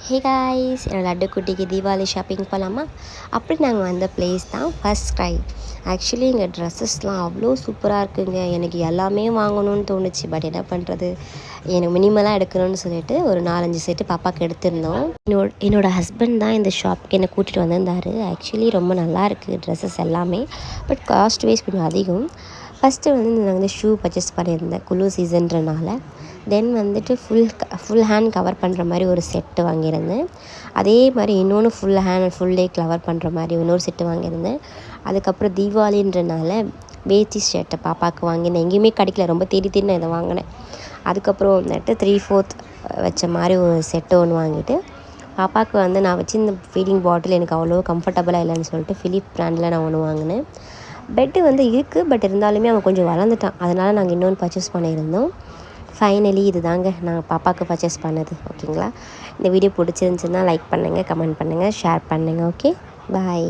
Hey guys, என்னோட லட்டு குட்டிக்கு Deepavali shopping போகலாமா? அப்படி நாங்கள் வந்த பிளேஸ் தான் ஃபர்ஸ்ட் க்ரை. ஆக்சுவலி இங்கே ட்ரெஸ்ஸஸ்லாம் அவ்வளோ சூப்பராக இருக்குங்க. எனக்கு எல்லாமே வாங்கணும்னு தோணுச்சு. பட் என்ன பண்ணுறது, எனக்கு மினிமலாக எடுக்கணும்னு சொல்லிட்டு ஒரு 4-5 செட்டு பாப்பாவுக்கு எடுத்திருந்தோம். என்னோட ஹஸ்பண்ட் தான் இந்த ஷாப்புக்கு என்னை கூட்டிகிட்டு வந்திருந்தார். ஆக்சுவலி ரொம்ப நல்லா இருக்குது ட்ரெஸ்ஸஸ் எல்லாமே. பட் காஸ்ட் வைஸ் கொஞ்சம் அதிகம். ஃபஸ்ட்டு நான் வந்து ஷூ பர்ச்சேஸ் பண்ணியிருந்தேன் குளு சீசன்றனால. தென் வந்துட்டு ஃபுல் ஹேண்ட் கவர் பண்ணுற மாதிரி ஒரு செட்டு வாங்கியிருந்தேன். அதே மாதிரி இன்னொன்று full hand full day cover பண்ணுற மாதிரி இன்னொரு செட்டு வாங்கியிருந்தேன். அதுக்கப்புறம் தீபாவளின்றனால வேட்டி ஷர்ட்டை பாப்பாவுக்கு வாங்கினேன். எங்கேயுமே கிடைக்கல, ரொம்ப தேடி நான் இதை வாங்கினேன். அதுக்கப்புறம் வந்துட்டு 3/4 வச்ச மாதிரி ஒரு செட்டு ஒன்று வாங்கிட்டு பாப்பாவுக்கு வந்து நான் வச்சு இந்த ஃபீடிங் பாட்டில் எனக்கு அவ்வளோ கம்ஃபர்டபுளாக இல்லைன்னு சொல்லிட்டு ஃபிலிப் ப்ராண்டில் நான் ஒன்று வாங்கினேன். பெட்டு வந்து இருக்குது, பட் இருந்தாலுமே அவன் கொஞ்சம் வளர்ந்துட்டான். அதனால் நாங்கள் இன்னொன்று பர்ச்சேஸ் பண்ணியிருந்தோம். ஃபைனலி இது தாங்க நான் பாப்பாவுக்கு பர்ச்சேஸ் பண்ணது. ஓகேங்களா? இந்த வீடியோ பிடிச்சிருந்துச்சுன்னா லைக் பண்ணுங்கள், கமெண்ட் பண்ணுங்கள், ஷேர் பண்ணுங்கள். ஓகே, பாய்.